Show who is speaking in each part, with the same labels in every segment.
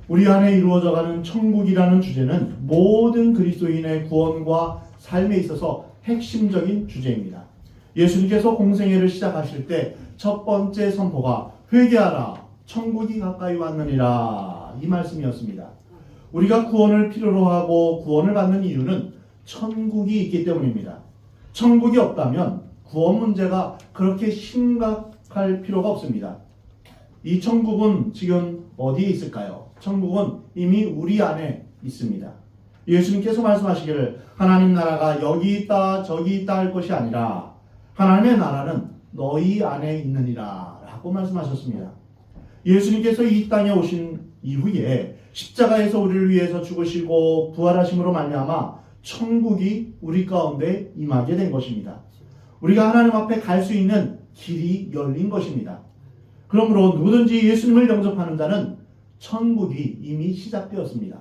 Speaker 1: 우리 안에 이루어져가는 천국이라는 주제는 모든 그리스도인의 구원과 삶에 있어서 핵심적인 주제입니다. 예수님께서 공생애를 시작하실 때 첫 번째 선포가 회개하라 천국이 가까이 왔느니라 이 말씀이었습니다. 우리가 구원을 필요로 하고 구원을 받는 이유는 천국이 있기 때문입니다. 천국이 없다면 구원 문제가 그렇게 심각할 필요가 없습니다. 이 천국은 지금 어디에 있을까요? 천국은 이미 우리 안에 있습니다. 예수님께서 말씀하시기를 하나님 나라가 여기 있다 저기 있다 할 것이 아니라 하나님의 나라는 너희 안에 있느니라 라고 말씀하셨습니다. 예수님께서 이 땅에 오신 이후에 십자가에서 우리를 위해서 죽으시고 부활하심으로 말미암아 천국이 우리 가운데 임하게 된 것입니다. 우리가 하나님 앞에 갈 수 있는 길이 열린 것입니다. 그러므로 누구든지 예수님을 영접하는 자는 천국이 이미 시작되었습니다.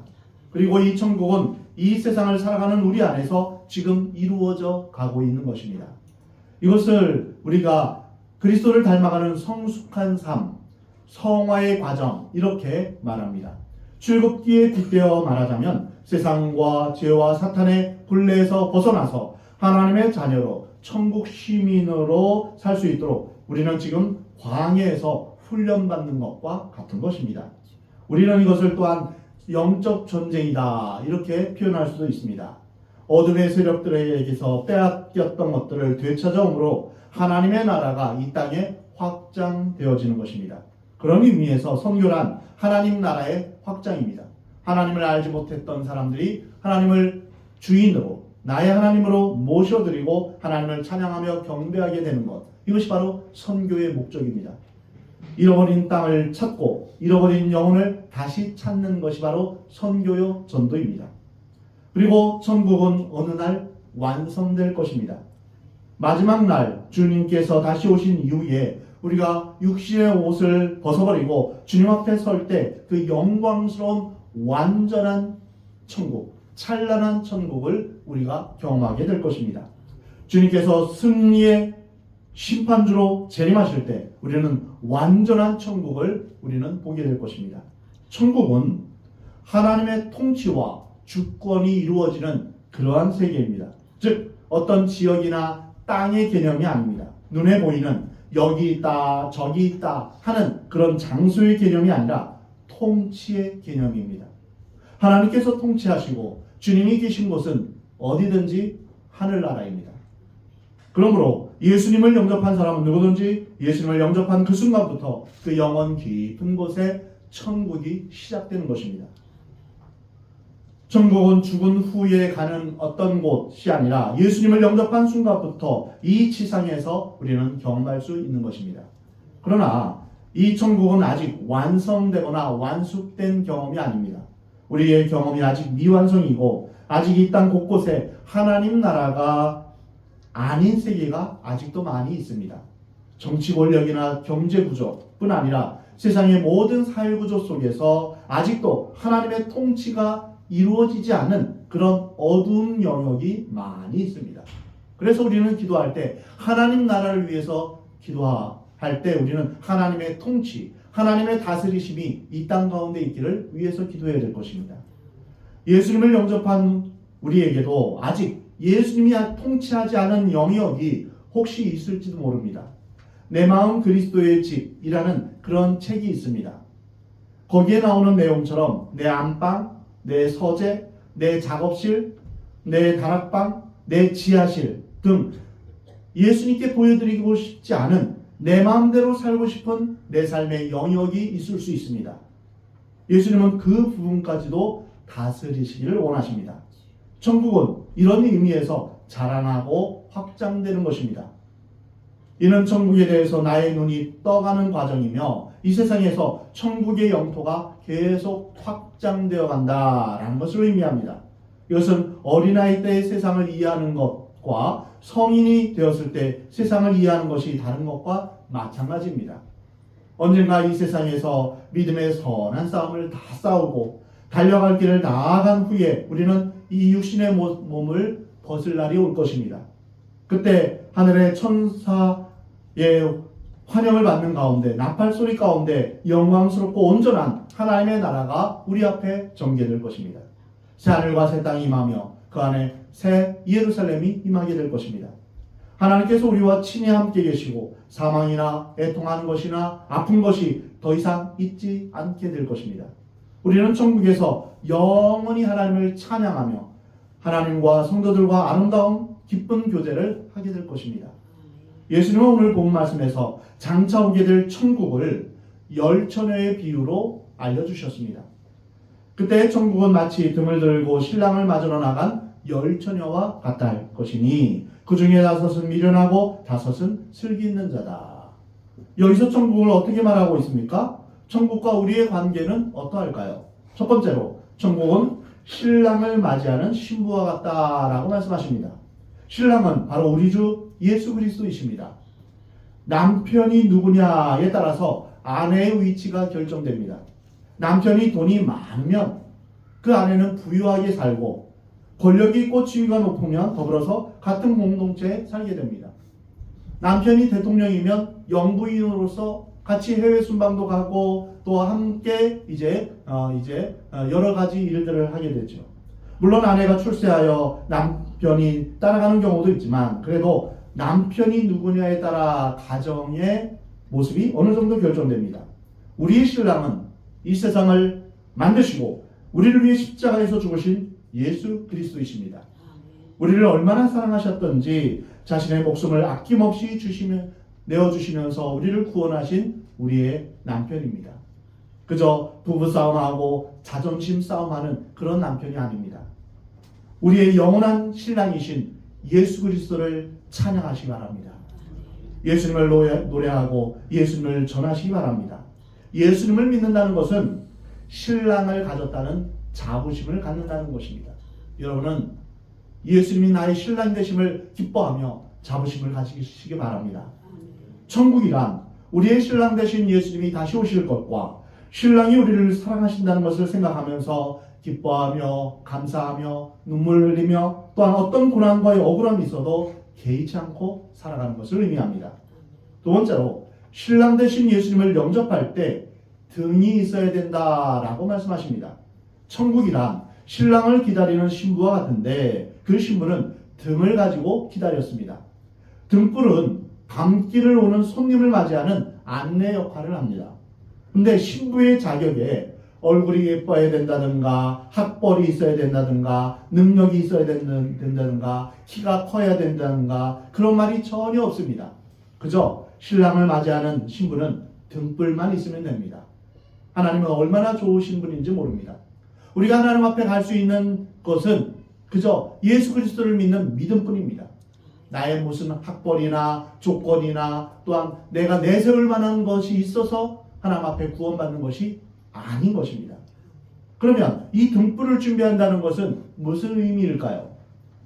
Speaker 1: 그리고 이 천국은 이 세상을 살아가는 우리 안에서 지금 이루어져 가고 있는 것입니다. 이것을 우리가 그리스도를 닮아가는 성숙한 삶, 성화의 과정 이렇게 말합니다. 출애굽기에 빗대어 말하자면 세상과 죄와 사탄의 굴레에서 벗어나서 하나님의 자녀로 천국 시민으로 살 수 있도록 우리는 지금 광야에서 훈련받는 것과 같은 것입니다. 우리는 이것을 또한 영적 전쟁이다 이렇게 표현할 수도 있습니다. 어둠의 세력들에게서 빼앗겼던 것들을 되찾아옴으로 하나님의 나라가 이 땅에 확장되어지는 것입니다. 그런 의미에서 선교란 하나님 나라의 확장입니다. 하나님을 알지 못했던 사람들이 하나님을 주인으로 나의 하나님으로 모셔드리고 하나님을 찬양하며 경배하게 되는 것, 이것이 바로 선교의 목적입니다. 잃어버린 땅을 찾고 잃어버린 영혼을 다시 찾는 것이 바로 선교요 전도입니다. 그리고 천국은 어느 날 완성될 것입니다. 마지막 날 주님께서 다시 오신 이후에 우리가 육신의 옷을 벗어버리고 주님 앞에 설 때 그 영광스러운 완전한 천국, 찬란한 천국을 우리가 경험하게 될 것입니다. 주님께서 승리의 심판주로 재림하실 때 우리는 완전한 천국을 우리는 보게 될 것입니다. 천국은 하나님의 통치와 주권이 이루어지는 그러한 세계입니다. 즉 어떤 지역이나 땅의 개념이 아닙니다. 눈에 보이는 여기 있다 저기 있다 하는 그런 장소의 개념이 아니라 통치의 개념입니다. 하나님께서 통치하시고 주님이 계신 곳은 어디든지 하늘나라입니다. 그러므로 예수님을 영접한 사람은 누구든지 예수님을 영접한 그 순간부터 그 영원 깊은 곳에 천국이 시작되는 것입니다. 천국은 죽은 후에 가는 어떤 곳이 아니라 예수님을 영접한 순간부터 이 지상에서 우리는 경험할 수 있는 것입니다. 그러나 이 천국은 아직 완성되거나 완숙된 경험이 아닙니다. 우리의 경험이 아직 미완성이고 아직 이 땅 곳곳에 하나님 나라가 아닌 세계가 아직도 많이 있습니다. 정치 권력이나 경제 구조뿐 아니라 세상의 모든 사회 구조 속에서 아직도 하나님의 통치가 이루어지지 않은 그런 어두운 영역이 많이 있습니다. 그래서 우리는 기도할 때 하나님 나라를 위해서 기도할 때 우리는 하나님의 통치, 하나님의 다스리심이 이 땅 가운데 있기를 위해서 기도해야 될 것입니다. 예수님을 영접한 우리에게도 아직 예수님이 통치하지 않은 영역이 혹시 있을지도 모릅니다. 내 마음 그리스도의 집이라는 그런 책이 있습니다. 거기에 나오는 내용처럼 내 안방, 내 서재, 내 작업실, 내 다락방, 내 지하실 등 예수님께 보여드리고 싶지 않은 내 마음대로 살고 싶은 내 삶의 영역이 있을 수 있습니다. 예수님은 그 부분까지도 다스리시기를 원하십니다. 천국은 이런 의미에서 자라나고 확장되는 것입니다. 이는 천국에 대해서 나의 눈이 떠가는 과정이며 이 세상에서 천국의 영토가 계속 확장되어 간다라는 것을 의미합니다. 이것은 어린아이 때의 세상을 이해하는 것과 성인이 되었을 때 세상을 이해하는 것이 다른 것과 마찬가지입니다. 언젠가 이 세상에서 믿음의 선한 싸움을 다 싸우고 달려갈 길을 나아간 후에 우리는 이 육신의 몸을 벗을 날이 올 것입니다. 그때 하늘의 천사의 환영을 받는 가운데, 나팔 소리 가운데 영광스럽고 온전한 하나님의 나라가 우리 앞에 전개될 것입니다. 새 하늘과 새 땅이 임하며 그 안에 새 예루살렘이 임하게 될 것입니다. 하나님께서 우리와 친히 함께 계시고 사망이나 애통하는 것이나 아픈 것이 더 이상 있지 않게 될 것입니다. 우리는 천국에서 영원히 하나님을 찬양하며 하나님과 성도들과 아름다운 기쁜 교제를 하게 될 것입니다. 예수님은 오늘 본 말씀에서 장차 오게 될 천국을 열처녀의 비유로 알려주셨습니다. 그때 천국은 마치 등을 들고 신랑을 맞으러 나간 열처녀와 같다 할 것이니 그 중에 5은 미련하고 5은 슬기 있는 자다. 여기서 천국을 어떻게 말하고 있습니까? 천국과 우리의 관계는 어떠할까요? 첫 번째로 천국은 신랑을 맞이하는 신부와 같다라고 말씀하십니다. 신랑은 바로 우리 주 예수 그리스도이십니다. 남편이 누구냐에 따라서 아내의 위치가 결정됩니다. 남편이 돈이 많으면 그 아내는 부유하게 살고 권력이 있고 지위가 높으면 더불어서 같은 공동체에 살게 됩니다. 남편이 대통령이면 영부인으로서 같이 해외 순방도 가고 또 함께 이제 여러 가지 일들을 하게 되죠. 물론 아내가 출세하여 남편이 따라가는 경우도 있지만 그래도 남편이 누구냐에 따라 가정의 모습이 어느 정도 결정됩니다. 우리의 신랑은 이 세상을 만드시고 우리를 위해 십자가에서 죽으신 예수 그리스도이십니다. 우리를 얼마나 사랑하셨던지 자신의 목숨을 아낌없이 내어주시면서 우리를 구원하신 우리의 남편입니다. 그저 부부싸움하고 자존심 싸움하는 그런 남편이 아닙니다. 우리의 영원한 신랑이신 예수 그리스도를 찬양하시기 바랍니다. 예수님을 노래하고 예수님을 전하시기 바랍니다. 예수님을 믿는다는 것은 신랑을 가졌다는 자부심을 갖는다는 것입니다. 여러분은 예수님이 나의 신랑 되심을 기뻐하며 자부심을 가지시기 바랍니다. 천국이란 우리의 신랑 되신 예수님이 다시 오실 것과 신랑이 우리를 사랑하신다는 것을 생각하면서 기뻐하며 감사하며 눈물 흘리며 또한 어떤 고난과의 억울함이 있어도 개의치 않고 살아가는 것을 의미합니다. 두 번째로 신랑 되신 예수님을 영접할 때 등이 있어야 된다라고 말씀하십니다. 천국이란 신랑을 기다리는 신부와 같은데 그 신부는 등을 가지고 기다렸습니다. 등불은 밤길을 오는 손님을 맞이하는 안내 역할을 합니다. 근데 신부의 자격에 얼굴이 예뻐야 된다든가 학벌이 있어야 된다든가 능력이 있어야 된다든가 키가 커야 된다든가 그런 말이 전혀 없습니다. 그저 신랑을 맞이하는 신부는 등불만 있으면 됩니다. 하나님은 얼마나 좋으신 분인지 모릅니다. 우리가 하나님 앞에 갈 수 있는 것은 그저 예수 그리스도를 믿는 믿음뿐입니다. 나의 무슨 학벌이나 조건이나 또한 내가 내세울 만한 것이 있어서 하나님 앞에 구원받는 것이 아닌 것입니다. 그러면 이 등불을 준비한다는 것은 무슨 의미일까요?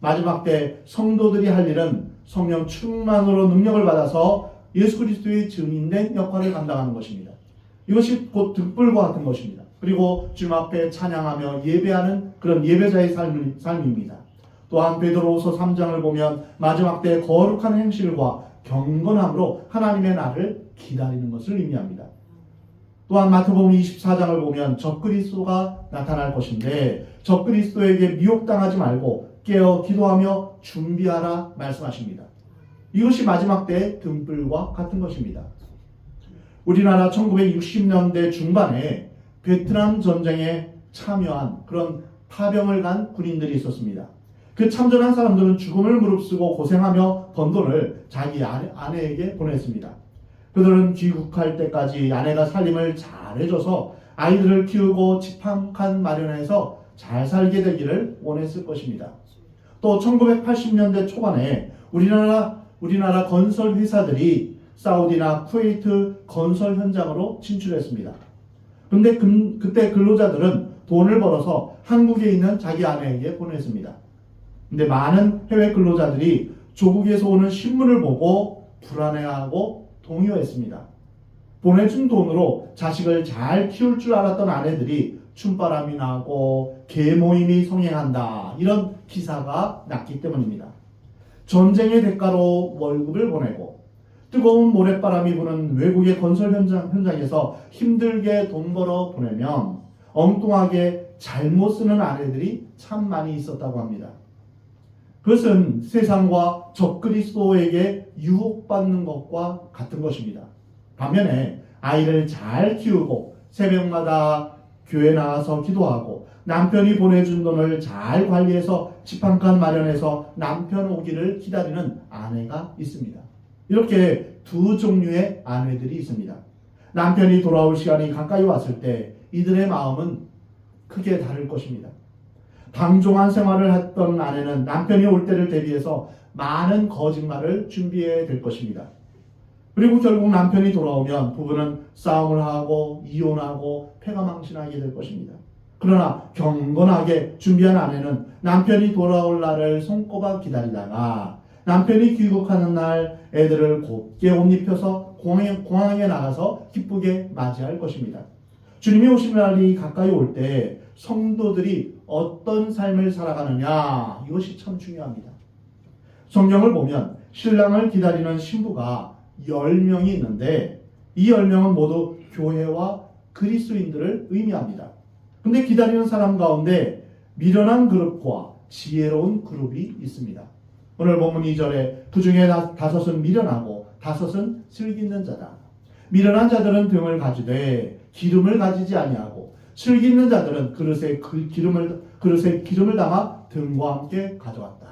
Speaker 1: 마지막 때 성도들이 할 일은 성령 충만으로 능력을 받아서 예수 그리스도의 증인된 역할을 감당하는 것입니다. 이것이 곧 등불과 같은 것입니다. 그리고 주님 앞에 찬양하며 예배하는 그런 예배자의 삶입니다. 또한 베드로후서 3장을 보면 마지막 때 거룩한 행실과 경건함으로 하나님의 날을 기다리는 것을 의미합니다. 또한 마태복음 24장을 보면 적그리스도가 나타날 것인데 적그리스도에게 미혹당하지 말고 깨어 기도하며 준비하라 말씀하십니다. 이것이 마지막 때의 등불과 같은 것입니다. 우리나라 1960년대 중반에 베트남 전쟁에 참여한 그런 파병을 간 군인들이 있었습니다. 그 참전한 사람들은 죽음을 무릅쓰고 고생하며 번 돈을 자기 아내에게 보냈습니다. 그들은 귀국할 때까지 아내가 살림을 잘 해줘서 아이들을 키우고 집 한 칸 마련해서 잘 살게 되기를 원했을 것입니다. 또 1980년대 초반에 우리나라 건설 회사들이 사우디나 쿠웨이트 건설 현장으로 진출했습니다. 근데 그때 근로자들은 돈을 벌어서 한국에 있는 자기 아내에게 보냈습니다. 근데 많은 해외 근로자들이 조국에서 오는 신문을 보고 불안해하고 동요했습니다. 보내준 돈으로 자식을 잘 키울 줄 알았던 아내들이 춤바람이 나고 계모임이 성행한다 이런 기사가 났기 때문입니다. 전쟁의 대가로 월급을 보내고 뜨거운 모래바람이 부는 외국의 건설 현장에서 힘들게 돈 벌어 보내면 엉뚱하게 잘못 쓰는 아내들이 참 많이 있었다고 합니다. 그것은 세상과 적그리스도에게 유혹받는 것과 같은 것입니다. 반면에 아이를 잘 키우고 새벽마다 교회 나와서 기도하고 남편이 보내준 돈을 잘 관리해서 집 한 칸 마련해서 남편 오기를 기다리는 아내가 있습니다. 이렇게 두 종류의 아내들이 있습니다. 남편이 돌아올 시간이 가까이 왔을 때 이들의 마음은 크게 다를 것입니다. 방종한 생활을 했던 아내는 남편이 올 때를 대비해서 많은 거짓말을 준비해야 될 것입니다. 그리고 결국 남편이 돌아오면 부부는 싸움을 하고 이혼하고 패가망신하게 될 것입니다. 그러나 경건하게 준비한 아내는 남편이 돌아올 날을 손꼽아 기다리다가 남편이 귀국하는 날 애들을 곱게 옷 입혀서 공항에 나가서 기쁘게 맞이할 것입니다. 주님이 오신 날이 가까이 올 때 성도들이 어떤 삶을 살아가느냐, 이것이 참 중요합니다. 성경을 보면 신랑을 기다리는 신부가 10명이 있는데 이 10명은 모두 교회와 그리스도인들을 의미합니다. 근데 기다리는 사람 가운데 미련한 그룹과 지혜로운 그룹이 있습니다. 오늘 본문 2절에 그 중에 5은 미련하고 5은 슬기 있는 자다. 미련한 자들은 등을 가지되 기름을 가지지 아니하고 슬기 있는 자들은 그릇에 기름을 담아 등과 함께 가져갔다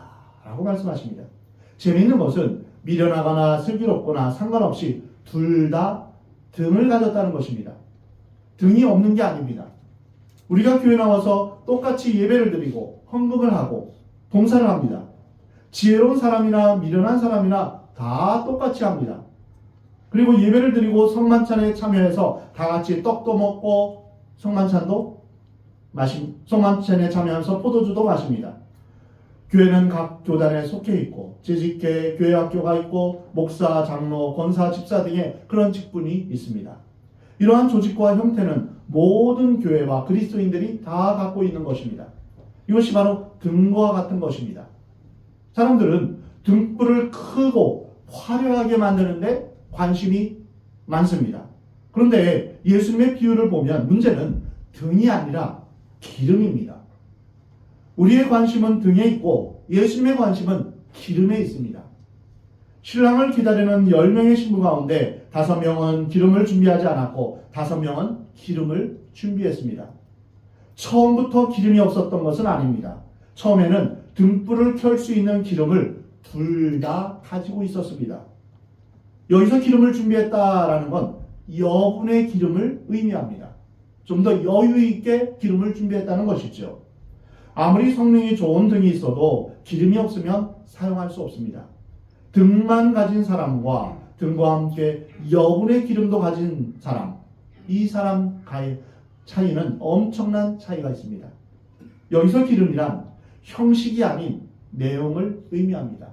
Speaker 1: 라고 말씀하십니다. 재미있는 것은 미련하거나 슬기롭거나 상관없이 둘 다 등을 가졌다는 것입니다. 등이 없는 게 아닙니다. 우리가 교회 나와서 똑같이 예배를 드리고 헌금을 하고 봉사를 합니다. 지혜로운 사람이나 미련한 사람이나 다 똑같이 합니다. 그리고 예배를 드리고 성만찬에 참여해서 다 같이 떡도 먹고 성만찬에 참여하면서 포도주도 마십니다. 교회는 각 교단에 속해 있고 재직회, 교회학교가 있고 목사, 장로, 권사, 집사 등의 그런 직분이 있습니다. 이러한 조직과 형태는 모든 교회와 그리스도인들이 다 갖고 있는 것입니다. 이것이 바로 등과 같은 것입니다. 사람들은 등불을 크고 화려하게 만드는데 관심이 많습니다. 그런데 예수님의 비유를 보면 문제는 등이 아니라 기름입니다. 우리의 관심은 등에 있고 예수님의 관심은 기름에 있습니다. 신랑을 기다리는 10명의 신부 가운데 5명은 기름을 준비하지 않았고 5명은 기름을 준비했습니다. 처음부터 기름이 없었던 것은 아닙니다. 처음에는 등불을 켤 수 있는 기름을 둘 다 가지고 있었습니다. 여기서 기름을 준비했다라는 건 여분의 기름을 의미합니다. 좀 더 여유 있게 기름을 준비했다는 것이죠. 아무리 성능이 좋은 등이 있어도 기름이 없으면 사용할 수 없습니다. 등만 가진 사람과 등과 함께 여분의 기름도 가진 사람, 이 사람과의 차이는 엄청난 차이가 있습니다. 여기서 기름이란 형식이 아닌 내용을 의미합니다.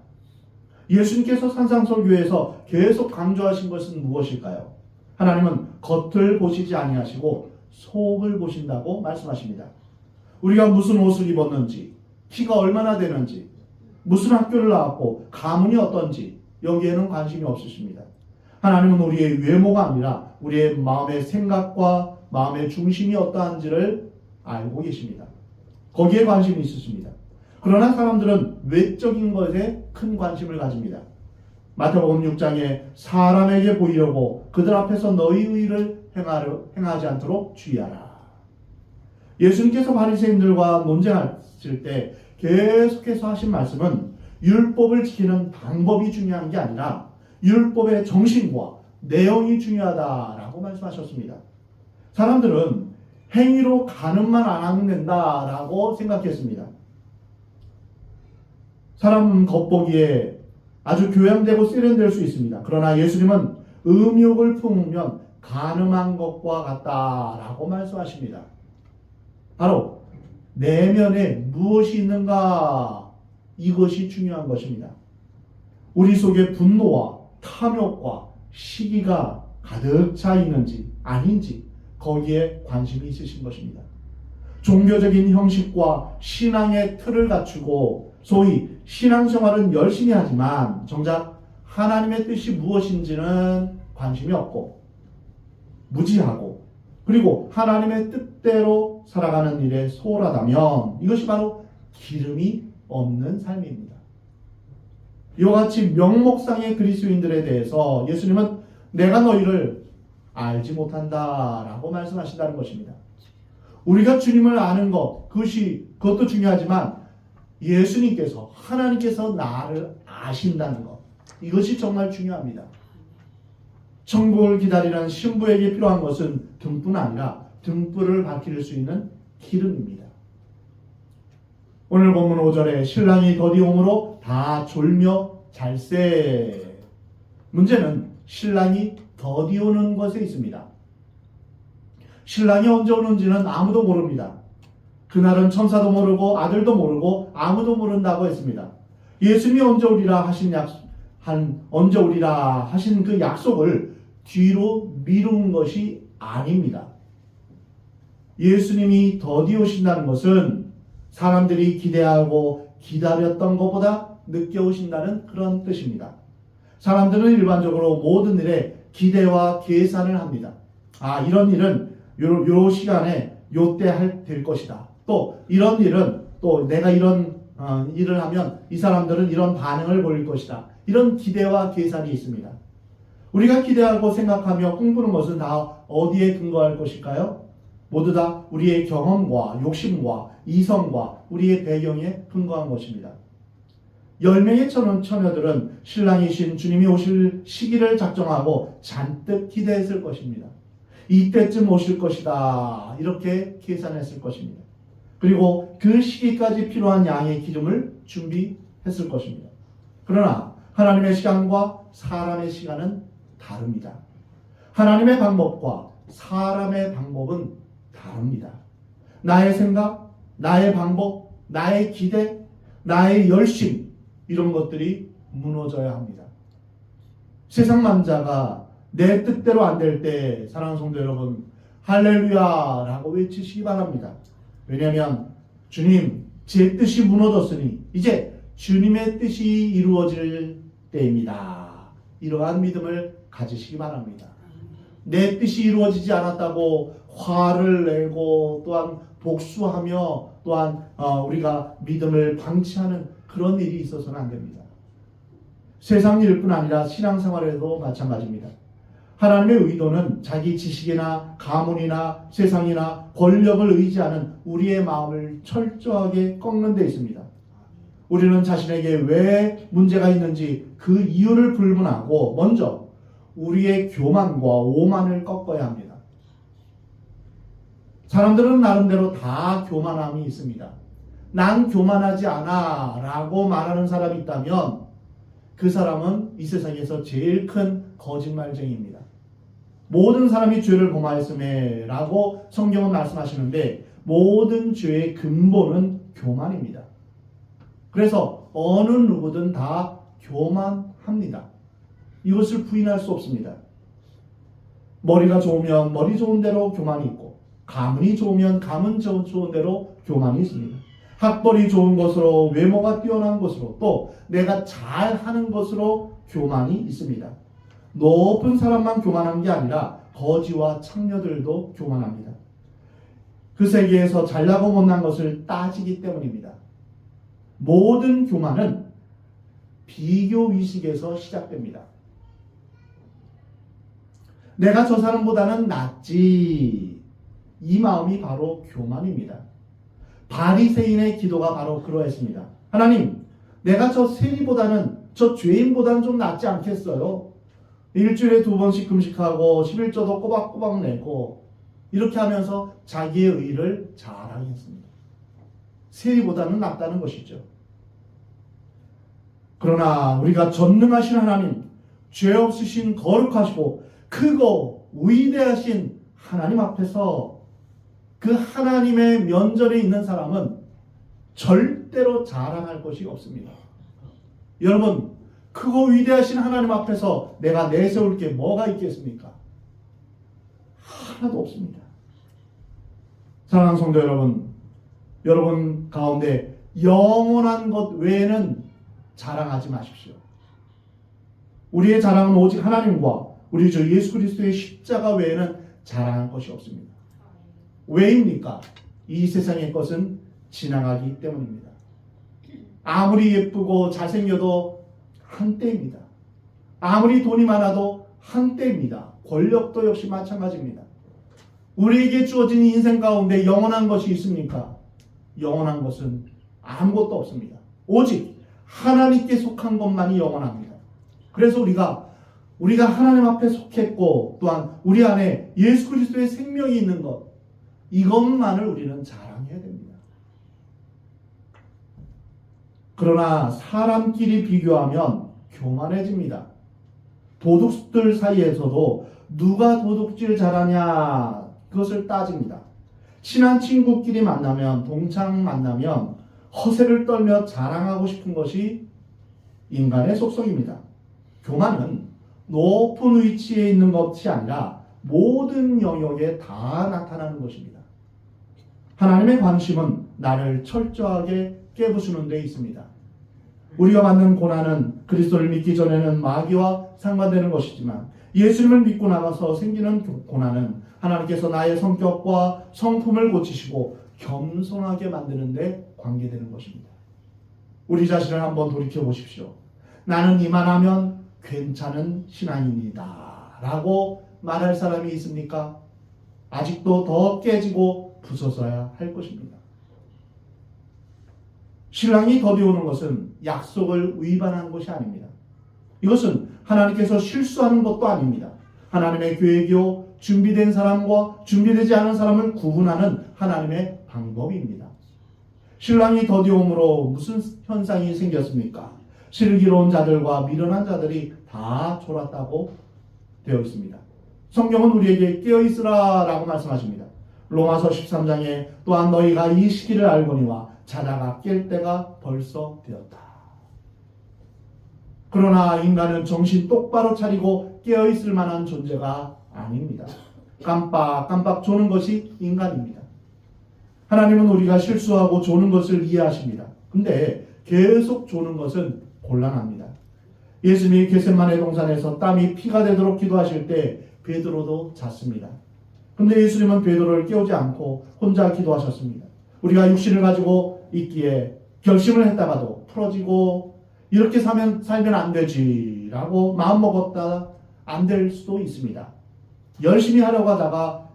Speaker 1: 예수님께서 산상설교에서 계속 강조하신 것은 무엇일까요? 하나님은 겉을 보시지 아니하시고 속을 보신다고 말씀하십니다. 우리가 무슨 옷을 입었는지, 키가 얼마나 되는지, 무슨 학교를 나왔고 가문이 어떤지 여기에는 관심이 없으십니다. 하나님은 우리의 외모가 아니라 우리의 마음의 생각과 마음의 중심이 어떠한지를 알고 계십니다. 거기에 관심이 있으십니다. 그러나 사람들은 외적인 것에 큰 관심을 가집니다. 마태복음 6장에 사람에게 보이려고 그들 앞에서 너희 의를 행하지 않도록 주의하라. 예수님께서 바리새인들과 논쟁하실 때 계속해서 하신 말씀은 율법을 지키는 방법이 중요한 게 아니라 율법의 정신과 내용이 중요하다라고 말씀하셨습니다. 사람들은 행위로 간음만 안 하면 된다라고 생각했습니다. 사람은 겉보기에 아주 교양되고 세련될 수 있습니다. 그러나 예수님은 음욕을 품으면 간음한 것과 같다라고 말씀하십니다. 바로 내면에 무엇이 있는가, 이것이 중요한 것입니다. 우리 속에 분노와 탐욕과 시기가 가득 차 있는지 아닌지 거기에 관심이 있으신 것입니다. 종교적인 형식과 신앙의 틀을 갖추고 소위 신앙생활은 열심히 하지만 정작 하나님의 뜻이 무엇인지는 관심이 없고 무지하고 그리고 하나님의 뜻대로 살아가는 일에 소홀하다면 이것이 바로 기름이 없는 삶입니다. 이와 같이 명목상의 그리스도인들에 대해서 예수님은 내가 너희를 알지 못한다 라고 말씀하신다는 것입니다. 우리가 주님을 아는 것 그것도 중요하지만 예수님께서 하나님께서 나를 아신다는 것 이것이 정말 중요합니다. 천국을 기다리는 신부에게 필요한 것은 등불 아니라 등불을 밝힐 수 있는 기름입니다. 오늘 본문 5절에 신랑이 더디옴으로 다 졸며 잘세. 문제는 신랑이 더디오는 것에 있습니다. 신랑이 언제 오는지는 아무도 모릅니다. 그날은 천사도 모르고 아들도 모르고 아무도 모른다고 했습니다. 예수님이 언제 오리라 하신 그 약속을 뒤로 미룬 것이 아닙니다. 예수님이 더디 오신다는 것은 사람들이 기대하고 기다렸던 것보다 늦게 오신다는 그런 뜻입니다. 사람들은 일반적으로 모든 일에 기대와 계산을 합니다. 이런 일은 요 시간에 요때 될 것이다. 또 이런 일은 또 내가 이런 일을 하면 이 사람들은 이런 반응을 보일 것이다. 이런 기대와 계산이 있습니다. 우리가 기대하고 생각하며 꿈꾸는 것은 다 어디에 근거할 것일까요? 모두 다 우리의 경험과 욕심과 이성과 우리의 배경에 근거한 것입니다. 10명의 처녀들은 신랑이신 주님이 오실 시기를 작정하고 잔뜩 기대했을 것입니다. 이때쯤 오실 것이다. 이렇게 계산했을 것입니다. 그리고 그 시기까지 필요한 양의 기름을 준비했을 것입니다. 그러나 하나님의 시간과 사람의 시간은 다릅니다. 하나님의 방법과 사람의 방법은 다릅니다. 나의 생각, 나의 방법, 나의 기대, 나의 열심 이런 것들이 무너져야 합니다. 세상 만자가 내 뜻대로 안 될 때 사랑하는 성도 여러분 할렐루야 라고 외치시기 바랍니다. 왜냐하면 주님 제 뜻이 무너졌으니 이제 주님의 뜻이 이루어질 때입니다. 이러한 믿음을 가지시기 바랍니다. 내 뜻이 이루어지지 않았다고 화를 내고 또한 복수하며 또한 우리가 믿음을 방치하는 그런 일이 있어서는 안 됩니다. 세상 일뿐 아니라 신앙생활에도 마찬가지입니다. 하나님의 의도는 자기 지식이나 가문이나 세상이나 권력을 의지하는 우리의 마음을 철저하게 꺾는 데 있습니다. 우리는 자신에게 왜 문제가 있는지 그 이유를 불문하고 먼저 우리의 교만과 오만을 꺾어야 합니다. 사람들은 나름대로 다 교만함이 있습니다. 난 교만하지 않아 라고 말하는 사람이 있다면 그 사람은 이 세상에서 제일 큰 거짓말쟁이입니다. 모든 사람이 죄를 범하였음에 라고 성경은 말씀하시는데 모든 죄의 근본은 교만입니다. 그래서 어느 누구든 다 교만합니다. 이것을 부인할 수 없습니다. 머리가 좋으면 머리 좋은 대로 교만이 있고 가문이 좋으면 가문 좋은 대로 교만이 있습니다. 학벌이 좋은 것으로 외모가 뛰어난 것으로 또 내가 잘하는 것으로 교만이 있습니다. 높은 사람만 교만한 게 아니라 거지와 창녀들도 교만합니다. 그 세계에서 잘나고 못난 것을 따지기 때문입니다. 모든 교만은 비교의식에서 시작됩니다. 내가 저 사람보다는 낫지. 이 마음이 바로 교만입니다. 바리새인의 기도가 바로 그러했습니다. 하나님, 내가 저 세리보다는 저 죄인보다는 좀 낫지 않겠어요? 일주일에 2번씩 금식하고 11조도 꼬박꼬박 내고 이렇게 하면서 자기의 의를 자랑했습니다. 세리보다는 낫다는 것이죠. 그러나 우리가 전능하신 하나님, 죄 없으신 거룩하시고 크고 위대하신 하나님 앞에서 그 하나님의 면전에 있는 사람은 절대로 자랑할 것이 없습니다. 여러분, 크고 위대하신 하나님 앞에서 내가 내세울 게 뭐가 있겠습니까? 하나도 없습니다. 사랑하는 성도 여러분, 여러분 가운데 영원한 것 외에는 자랑하지 마십시오. 우리의 자랑은 오직 하나님과 우리 주 예수 그리스도의 십자가 외에는 자랑할 것이 없습니다. 왜입니까? 이 세상의 것은 지나가기 때문입니다. 아무리 예쁘고 잘생겨도 한때입니다. 아무리 돈이 많아도 한때입니다. 권력도 역시 마찬가지입니다. 우리에게 주어진 인생 가운데 영원한 것이 있습니까? 영원한 것은 아무것도 없습니다. 오직 하나님께 속한 것만이 영원합니다. 그래서 우리가 하나님 앞에 속했고 또한 우리 안에 예수 그리스도의 생명이 있는 것, 이것만을 우리는 자랑해야 됩니다. 그러나 사람끼리 비교하면 교만해집니다. 도둑들 사이에서도 누가 도둑질 잘하냐, 그것을 따집니다. 친한 친구끼리 만나면, 동창 만나면 허세를 떨며 자랑하고 싶은 것이 인간의 속성입니다. 교만은 높은 위치에 있는 것이 아니라 모든 영역에 다 나타나는 것입니다. 하나님의 관심은 나를 철저하게 깨부수는 데 있습니다. 우리가 받는 고난은 그리스도를 믿기 전에는 마귀와 상관되는 것이지만 예수님을 믿고 나가서 생기는 고난은 하나님께서 나의 성격과 성품을 고치시고 겸손하게 만드는 데 관계되는 것입니다. 우리 자신을 한번 돌이켜 보십시오. 나는 이만하면 괜찮은 신앙인이다 라고 말할 사람이 있습니까? 아직도 더 깨지고 부서져야 할 것입니다. 신랑이 더디오는 것은 약속을 위반한 것이 아닙니다. 이것은 하나님께서 실수하는 것도 아닙니다. 하나님의 계획이요, 준비된 사람과 준비되지 않은 사람을 구분하는 하나님의 방법입니다. 신랑이 더디옴으로 무슨 현상이 생겼습니까? 슬기로운 자들과 미련한 자들이 다 졸았다고 되어 있습니다. 성경은 우리에게 깨어있으라 라고 말씀하십니다. 로마서 13장에 또한 너희가 이 시기를 알거니와 자다가 깰 때가 벌써 되었다. 그러나 인간은 정신 똑바로 차리고 깨어있을 만한 존재가 아닙니다. 깜빡깜빡 조는 것이 인간입니다. 하나님은 우리가 실수하고 조는 것을 이해하십니다. 근데 계속 조는 것은 곤란합니다. 예수님이 겟세마네 동산에서 땀이 피가 되도록 기도하실 때 베드로도 잤습니다. 근데 예수님은 베드로를 깨우지 않고 혼자 기도하셨습니다. 우리가 육신을 가지고 있기에 결심을 했다가도 풀어지고 이렇게 살면 안 되지 라고 마음먹었다 안 될 수도 있습니다. 열심히 하려고 하다가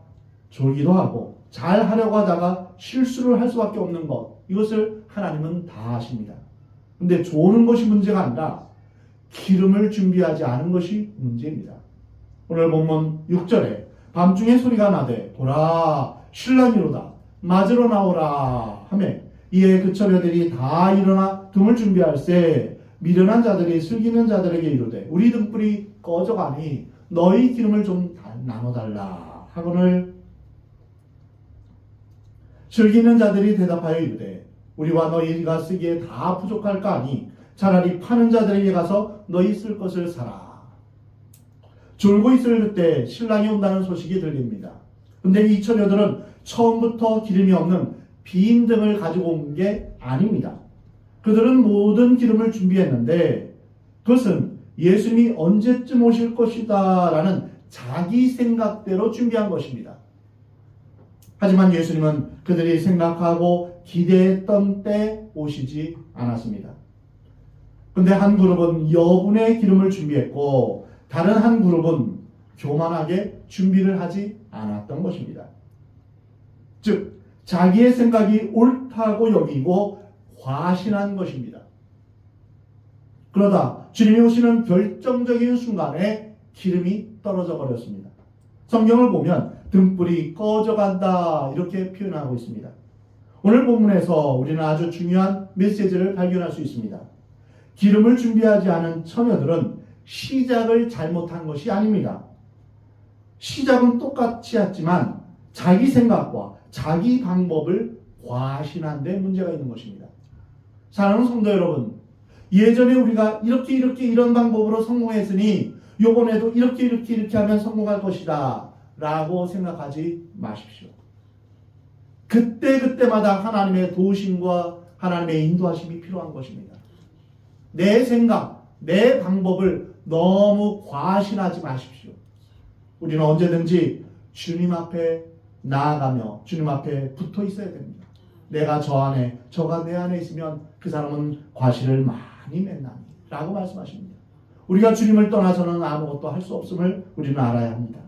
Speaker 1: 졸기도 하고 잘 하려고 하다가 실수를 할 수밖에 없는 것, 이것을 하나님은 다 아십니다. 근데 조는 것이 문제가 아니라 기름을 준비하지 않은 것이 문제입니다. 오늘 본문 6절에 밤중에 소리가 나되 보라 신랑이로다 맞으러 나오라 하매 이에 그 처녀들이 다 일어나 등을 준비할세 미련한 자들이 슬기는 자들에게 이르되 우리 등불이 꺼져가니 너희 기름을 좀 나눠달라 하거늘 슬기는 자들이 대답하여 이르되 우리와 너희가 쓰기에 다 부족할까 하니 차라리 파는 자들에게 가서 너희 쓸 것을 사라. 졸고 있을 때 신랑이 온다는 소식이 들립니다. 근데 이 처녀들은 처음부터 기름이 없는 빈 등을 가지고 온 게 아닙니다. 그들은 모든 기름을 준비했는데 그것은 예수님이 언제쯤 오실 것이다 라는 자기 생각대로 준비한 것입니다. 하지만 예수님은 그들이 생각하고 기대했던 때 오시지 않았습니다. 근데 한 그룹은 여분의 기름을 준비했고 다른 한 그룹은 교만하게 준비를 하지 않았던 것입니다. 즉 자기의 생각이 옳다고 여기고 과신한 것입니다. 그러다 주님이 오시는 결정적인 순간에 기름이 떨어져 버렸습니다. 성경을 보면 등불이 꺼져간다 이렇게 표현하고 있습니다. 오늘 본문에서 우리는 아주 중요한 메시지를 발견할 수 있습니다. 기름을 준비하지 않은 처녀들은 시작을 잘못한 것이 아닙니다. 시작은 똑같이 했지만 자기 생각과 자기 방법을 과신한 데 문제가 있는 것입니다. 사랑하는 성도 여러분, 예전에 우리가 이렇게 이런 방법으로 성공했으니 요번에도 이렇게 하면 성공할 것이다 라고 생각하지 마십시오. 그때마다 하나님의 도우심과 하나님의 인도하심이 필요한 것입니다. 내 생각, 내 방법을 너무 과신하지 마십시오. 우리는 언제든지 주님 앞에 나아가며 주님 앞에 붙어 있어야 됩니다. 내가 저 안에, 저가 내 안에 있으면 그 사람은 과실을 많이 맺나니 라고 말씀하십니다. 우리가 주님을 떠나서는 아무것도 할 수 없음을 우리는 알아야 합니다.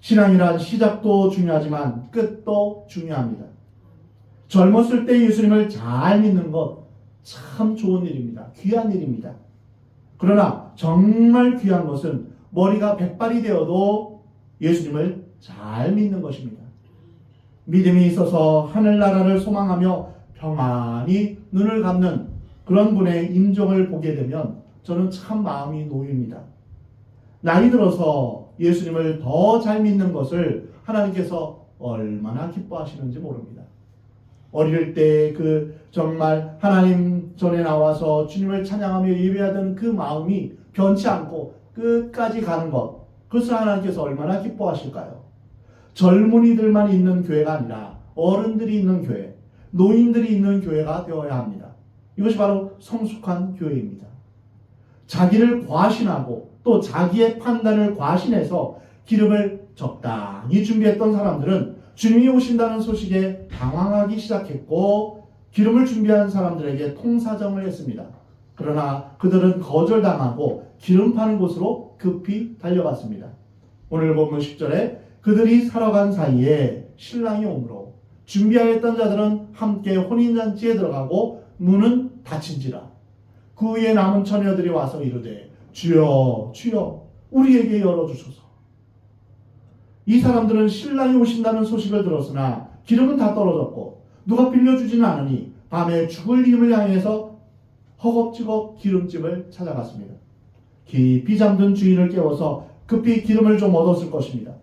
Speaker 1: 신앙이란 시작도 중요하지만 끝도 중요합니다. 젊었을 때 예수님을 잘 믿는 것 참 좋은 일입니다. 귀한 일입니다. 그러나 정말 귀한 것은 머리가 백발이 되어도 예수님을 잘 믿는 것입니다. 믿음이 있어서 하늘나라를 소망하며 평안히 눈을 감는 그런 분의 임종을 보게 되면 저는 참 마음이 놓입니다. 나이 들어서 예수님을 더 잘 믿는 것을 하나님께서 얼마나 기뻐하시는지 모릅니다. 어릴 때 정말 하나님 전에 나와서 주님을 찬양하며 예배하던 그 마음이 변치 않고 끝까지 가는 것, 그것을 하나님께서 얼마나 기뻐하실까요? 젊은이들만 있는 교회가 아니라 어른들이 있는 교회, 노인들이 있는 교회가 되어야 합니다. 이것이 바로 성숙한 교회입니다. 자기를 과신하고 또 자기의 판단을 과신해서 기름을 적당히 준비했던 사람들은 주님이 오신다는 소식에 당황하기 시작했고 기름을 준비한 사람들에게 통사정을 했습니다. 그러나 그들은 거절당하고 기름 파는 곳으로 급히 달려갔습니다. 오늘 본문 10절에 그들이 살아간 사이에 신랑이 오므로 준비하였던 자들은 함께 혼인잔치에 들어가고 문은 닫힌지라. 그 후에 남은 처녀들이 와서 이르되 주여 주여 우리에게 열어주소서. 이 사람들은 신랑이 오신다는 소식을 들었으나 기름은 다 떨어졌고 누가 빌려주지는 않으니 밤에 죽을 힘을 향해서 허겁지겁 기름집을 찾아갔습니다. 깊이 잠든 주인을 깨워서 급히 기름을 좀 얻었을 것입니다.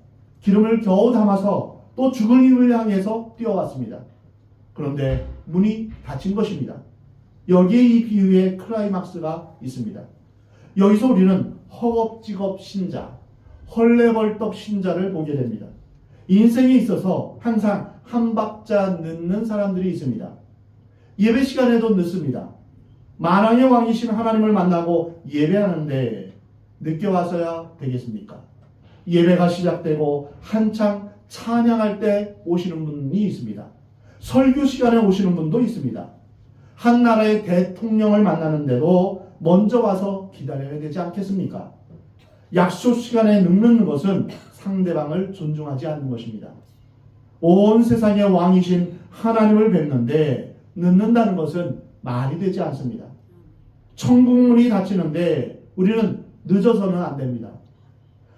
Speaker 1: 기름을 겨우 담아서 또 죽을 힘을 향해서 뛰어왔습니다. 그런데 문이 닫힌 것입니다. 여기에 이 비유의 클라이막스가 있습니다. 여기서 우리는 허겁지겁 신자, 헐레벌떡 신자를 보게 됩니다. 인생에 있어서 항상 한 박자 늦는 사람들이 있습니다. 예배 시간에도 늦습니다. 만왕의 왕이신 하나님을 만나고 예배하는데 늦게 와서야 되겠습니까? 예배가 시작되고 한창 찬양할 때 오시는 분이 있습니다. 설교 시간에 오시는 분도 있습니다. 한 나라의 대통령을 만나는데도 먼저 와서 기다려야 되지 않겠습니까? 약속 시간에 늙는 것은 상대방을 존중하지 않는 것입니다. 온 세상의 왕이신 하나님을 뵙는데 늦는다는 것은 말이 되지 않습니다. 천국문이 닫히는데 우리는 늦어서는 안 됩니다.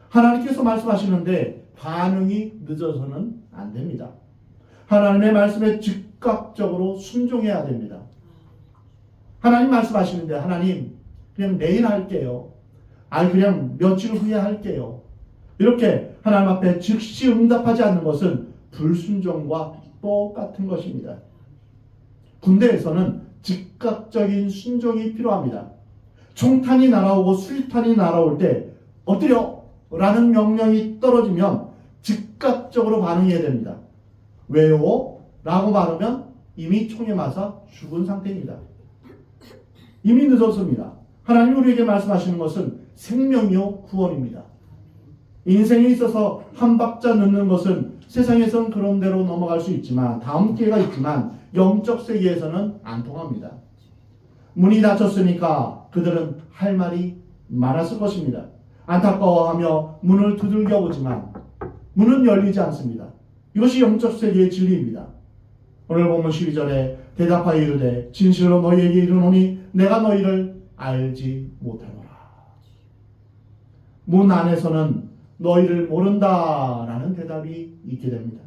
Speaker 1: 하나님께서 말씀하시는데 반응이 늦어서는 안 됩니다. 하나님의 말씀에 즉각적으로 순종해야 됩니다. 하나님 말씀하시는데 하나님 그냥 내일 할게요. 그냥 며칠 후에 할게요. 이렇게 하나님 앞에 즉시 응답하지 않는 것은 불순종과 똑같은 것입니다. 군대에서는 즉각적인 순종이 필요합니다. 총탄이 날아오고 수류탄이 날아올 때 엎드려! 라는 명령이 떨어지면 즉각적으로 반응해야 됩니다. 왜요? 라고 말하면 이미 총에 맞아 죽은 상태입니다. 이미 늦었습니다. 하나님 우리에게 말씀하시는 것은 생명이요 구원입니다. 인생에 있어서 한 박자 늦는 것은 세상에선 그런 대로 넘어갈 수 있지만 다음 기회가 있지만 영적 세계에서는 안 통합니다. 문이 닫혔으니까 그들은 할 말이 많았을 것입니다. 안타까워하며 문을 두들겨 보지만 문은 열리지 않습니다. 이것이 영적 세계의 진리입니다. 오늘 본문 12절에 대답하여 이르되 진실로 너희에게 이르노니 내가 너희를 알지 못하노라. 문 안에서는 너희를 모른다라는 대답이 있게 됩니다.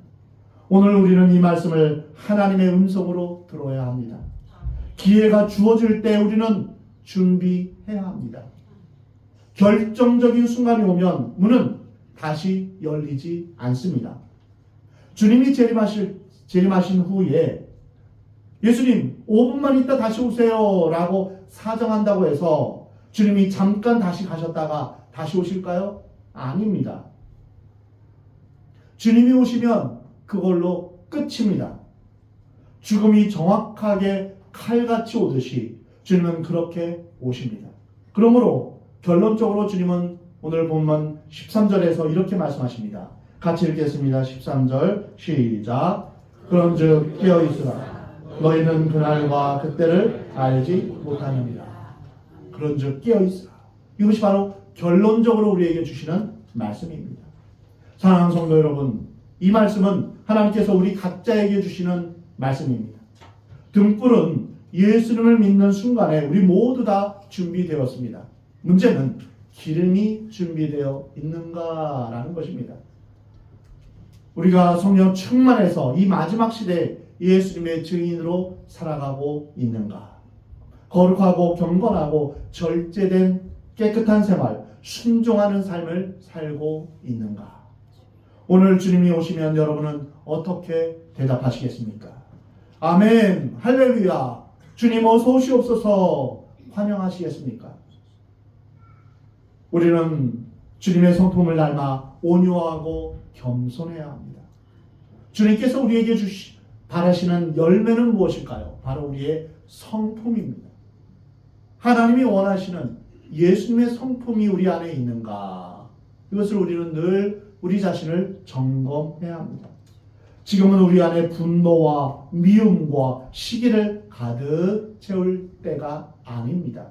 Speaker 1: 오늘 우리는 이 말씀을 하나님의 음성으로 들어야 합니다. 기회가 주어질 때 우리는 준비해야 합니다. 결정적인 순간이 오면 문은 다시 열리지 않습니다. 주님이 재림하신 후에 예수님 5분만 있다 다시 오세요 라고 사정한다고 해서 주님이 잠깐 다시 가셨다가 다시 오실까요? 아닙니다. 주님이 오시면 그걸로 끝입니다. 죽음이 정확하게 칼같이 오듯이 주님은 그렇게 오십니다. 그러므로 결론적으로 주님은 오늘 본문 13절에서 이렇게 말씀하십니다. 같이 읽겠습니다. 13절 시작. 그런즉 깨어있으라. 너희는 그날과 그때를 알지 못하느니라. 그런즉 깨어있으라. 이것이 바로 결론적으로 우리에게 주시는 말씀입니다. 사랑하는 성도 여러분, 이 말씀은 하나님께서 우리 각자에게 주시는 말씀입니다. 등불은 예수님을 믿는 순간에 우리 모두 다 준비되었습니다. 문제는 기름이 준비되어 있는가라는 것입니다. 우리가 성령 충만해서 이 마지막 시대에 예수님의 증인으로 살아가고 있는가? 거룩하고 경건하고 절제된 깨끗한 생활, 순종하는 삶을 살고 있는가? 오늘 주님이 오시면 여러분은 어떻게 대답하시겠습니까? 아멘, 할렐루야, 주님 어서 오시옵소서 환영하시겠습니까? 우리는 주님의 성품을 닮아 온유하고 겸손해야 합니다. 주님께서 우리에게 바라시는 열매는 무엇일까요? 바로 우리의 성품입니다. 하나님이 원하시는 예수님의 성품이 우리 안에 있는가? 이것을 우리는 늘 우리 자신을 점검해야 합니다. 지금은 우리 안에 분노와 미움과 시기를 가득 채울 때가 아닙니다.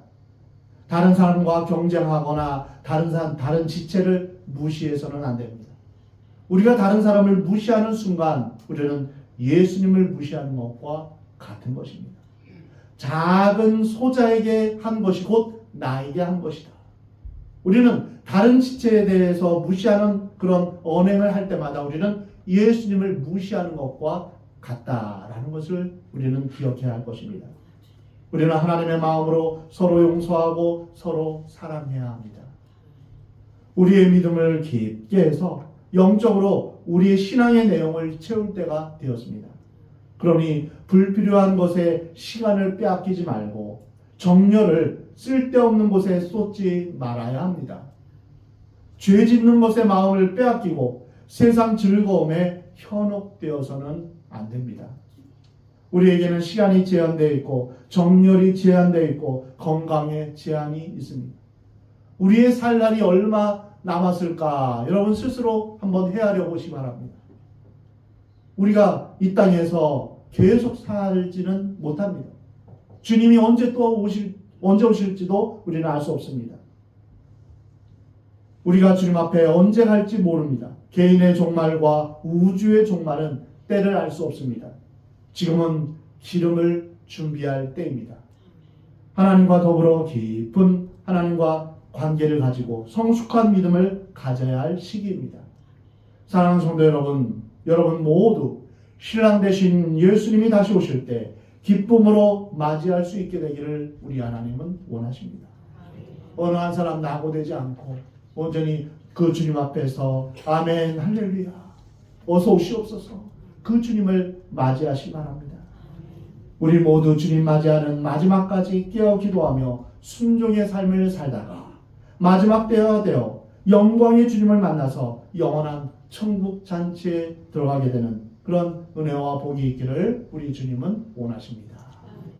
Speaker 1: 다른 사람과 경쟁하거나 다른 지체를 무시해서는 안 됩니다. 우리가 다른 사람을 무시하는 순간 우리는 예수님을 무시하는 것과 같은 것입니다. 작은 소자에게 한 것이 곧 나에게 한 것이다. 우리는 다른 지체에 대해서 무시하는 그런 언행을 할 때마다 우리는 예수님을 무시하는 것과 같다라는 것을 우리는 기억해야 할 것입니다. 우리는 하나님의 마음으로 서로 용서하고 서로 사랑해야 합니다. 우리의 믿음을 깊게 해서 영적으로 우리의 신앙의 내용을 채울 때가 되었습니다. 그러니 불필요한 것에 시간을 빼앗기지 말고 정열을 쓸데없는 곳에 쏟지 말아야 합니다. 죄 짓는 것에 마음을 빼앗기고 세상 즐거움에 현혹되어서는 안 됩니다. 우리에게는 시간이 제한되어 있고 정열이 제한되어 있고 건강에 제한이 있습니다. 우리의 살 날이 얼마 남았을까? 여러분 스스로 한번 헤아려 보시기 바랍니다. 우리가 이 땅에서 계속 살지는 못합니다. 주님이 언제 오실지도 우리는 알 수 없습니다. 우리가 주님 앞에 언제 갈지 모릅니다. 개인의 종말과 우주의 종말은 때를 알 수 없습니다. 지금은 기름을 준비할 때입니다. 하나님과 더불어 깊은 하나님과 관계를 가지고 성숙한 믿음을 가져야 할 시기입니다. 사랑하는 성도 여러분, 여러분 모두 신랑 되신 예수님이 다시 오실 때 기쁨으로 맞이할 수 있게 되기를 우리 하나님은 원하십니다. 어느 한 사람 낙오되지 않고 온전히 그 주님 앞에서 아멘 할렐루야 어서 오시옵소서 그 주님을 맞이하시기 바랍니다. 우리 모두 주님 맞이하는 마지막까지 깨어 기도하며 순종의 삶을 살다가 마지막 때가 되어 영광의 주님을 만나서 영원한 천국 잔치에 들어가게 되는 그런 은혜와 복이 있기를 우리 주님은 원하십니다.